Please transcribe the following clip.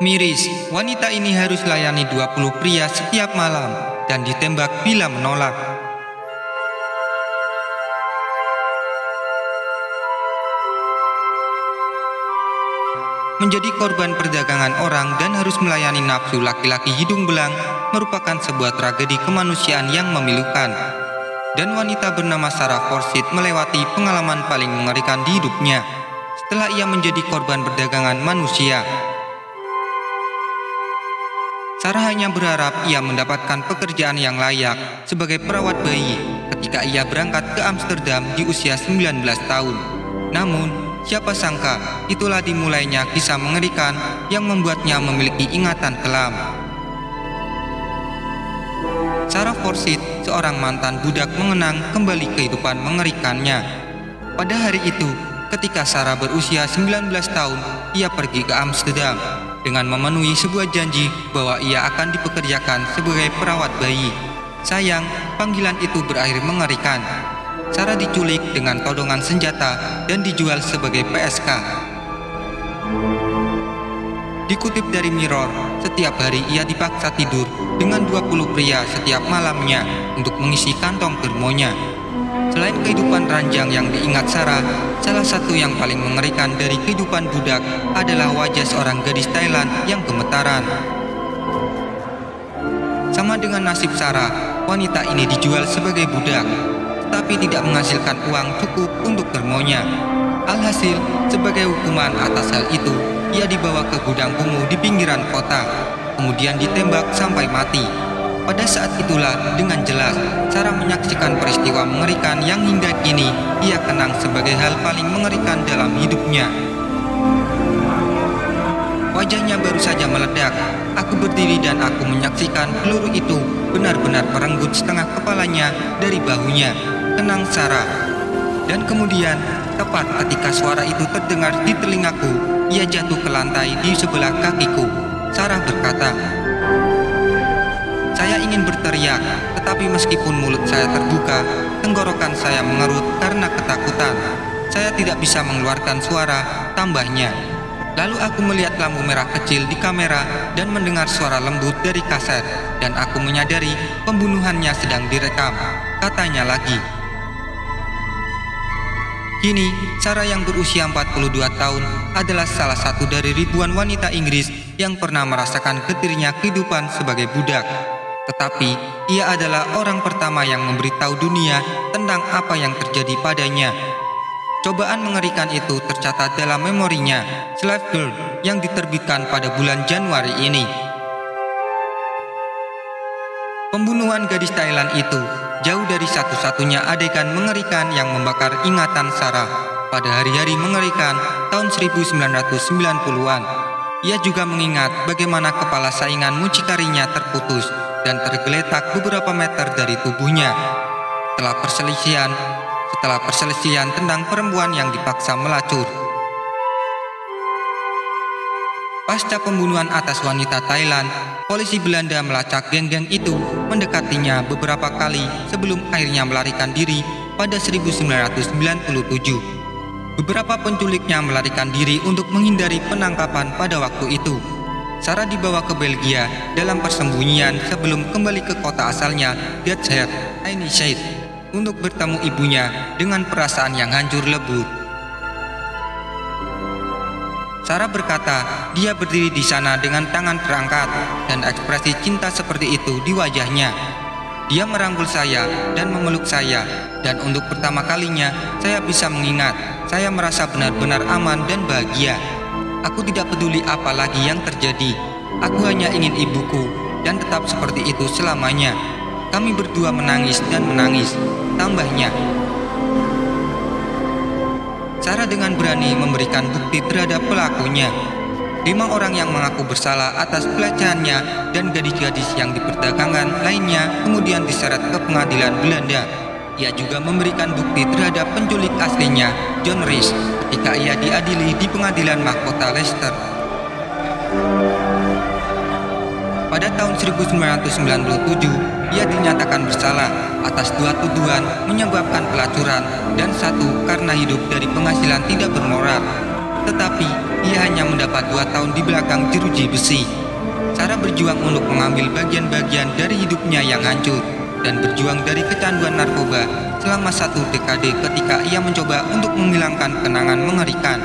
Miris, wanita ini harus layani 20 pria setiap malam dan ditembak bila menolak. Menjadi korban perdagangan orang dan harus melayani nafsu laki-laki hidung belang merupakan sebuah tragedi kemanusiaan yang memilukan. Dan wanita bernama Sarah Forsyth melewati pengalaman paling mengerikan di hidupnya setelah ia menjadi korban perdagangan manusia. Sarah hanya berharap ia mendapatkan pekerjaan yang layak sebagai perawat bayi ketika ia berangkat ke Amsterdam di usia 19 tahun. Namun, siapa sangka itulah dimulainya kisah mengerikan yang membuatnya memiliki ingatan kelam. Sarah Forsyth, seorang mantan budak, mengenang kembali kehidupan mengerikannya. Pada hari itu, ketika Sarah berusia 19 tahun, ia pergi ke Amsterdam dengan memenuhi sebuah janji bahwa ia akan dipekerjakan sebagai perawat bayi. Sayang, panggilan itu berakhir mengerikan. Sarah diculik dengan todongan senjata dan dijual sebagai PSK. Dikutip dari Mirror, setiap hari ia dipaksa tidur dengan 20 pria setiap malamnya untuk mengisi kantong germonya. Selain kehidupan ranjang yang diingat Sarah, salah satu yang paling mengerikan dari kehidupan budak adalah wajah seorang gadis Thailand yang gemetaran. Sama dengan nasib Sarah, wanita ini dijual sebagai budak, tapi tidak menghasilkan uang cukup untuk germonya. Alhasil, sebagai hukuman atas hal itu, ia dibawa ke gudang kumuh di pinggiran kota, kemudian ditembak sampai mati. Pada saat itulah dengan jelas Sarah menyaksikan peristiwa mengerikan yang hingga kini ia kenang sebagai hal paling mengerikan dalam hidupnya. Wajahnya baru saja meledak. Aku berdiri dan aku menyaksikan peluru itu benar-benar merenggut setengah kepalanya dari bahunya, kenang Sarah. Dan kemudian, tepat ketika suara itu terdengar di telingaku, ia jatuh ke lantai di sebelah kakiku. Sarah berkata, "Saya ingin berteriak, tetapi meskipun mulut saya terbuka, tenggorokan saya mengerut karena ketakutan. Saya tidak bisa mengeluarkan suara," tambahnya. Lalu aku melihat lampu merah kecil di kamera dan mendengar suara lembut dari kaset, dan aku menyadari pembunuhannya sedang direkam, katanya lagi. Kini, Sarah yang berusia 42 tahun adalah salah satu dari ribuan wanita Inggris yang pernah merasakan getirnya kehidupan sebagai budak. Tetapi, ia adalah orang pertama yang memberitahu dunia tentang apa yang terjadi padanya. Cobaan mengerikan itu tercatat dalam memorinya, Slave Girl, yang diterbitkan pada bulan Januari ini. Pembunuhan gadis Thailand itu jauh dari satu-satunya adegan mengerikan yang membakar ingatan Sarah pada hari-hari mengerikan tahun 1990-an. Ia juga mengingat bagaimana kepala saingan mucikarinya terputus dan tergeletak beberapa meter dari tubuhnya. Setelah perselisihan tentang perempuan yang dipaksa melacur. Pasca pembunuhan atas wanita Thailand, polisi Belanda melacak geng-geng itu mendekatinya beberapa kali sebelum akhirnya melarikan diri pada 1997. Beberapa penculiknya melarikan diri untuk menghindari penangkapan pada waktu itu. Sarah dibawa ke Belgia dalam persembunyian sebelum kembali ke kota asalnya, Gateshead, Tyneside, untuk bertemu ibunya dengan perasaan yang hancur lebur. Sarah berkata dia berdiri di sana dengan tangan terangkat dan ekspresi cinta seperti itu di wajahnya. Dia merangkul saya dan memeluk saya, dan untuk pertama kalinya saya bisa mengingat saya merasa benar-benar aman dan bahagia. Aku tidak peduli apa lagi yang terjadi. Aku hanya ingin ibuku dan tetap seperti itu selamanya. Kami berdua menangis dan menangis, tambahnya. Sarah dengan berani memberikan bukti terhadap pelakunya. 5 orang yang mengaku bersalah atas pelecehannya dan gadis-gadis yang diperdagangkan lainnya kemudian diseret ke pengadilan Belanda. Ia juga memberikan bukti terhadap penculik aslinya, John Rees, ketika ia diadili di pengadilan mahkota Leicester. Pada tahun 1997, ia dinyatakan bersalah atas 2 tuduhan menyebabkan pelacuran dan 1 karena hidup dari penghasilan tidak bermoral. Tetapi, ia hanya mendapat selama 2 tahun di belakang jeruji besi. Sarah berjuang untuk mengambil bagian-bagian dari hidupnya yang hancur dan berjuang dari kecanduan narkoba selama 1 dekade ketika ia mencoba untuk menghilangkan kenangan mengerikan.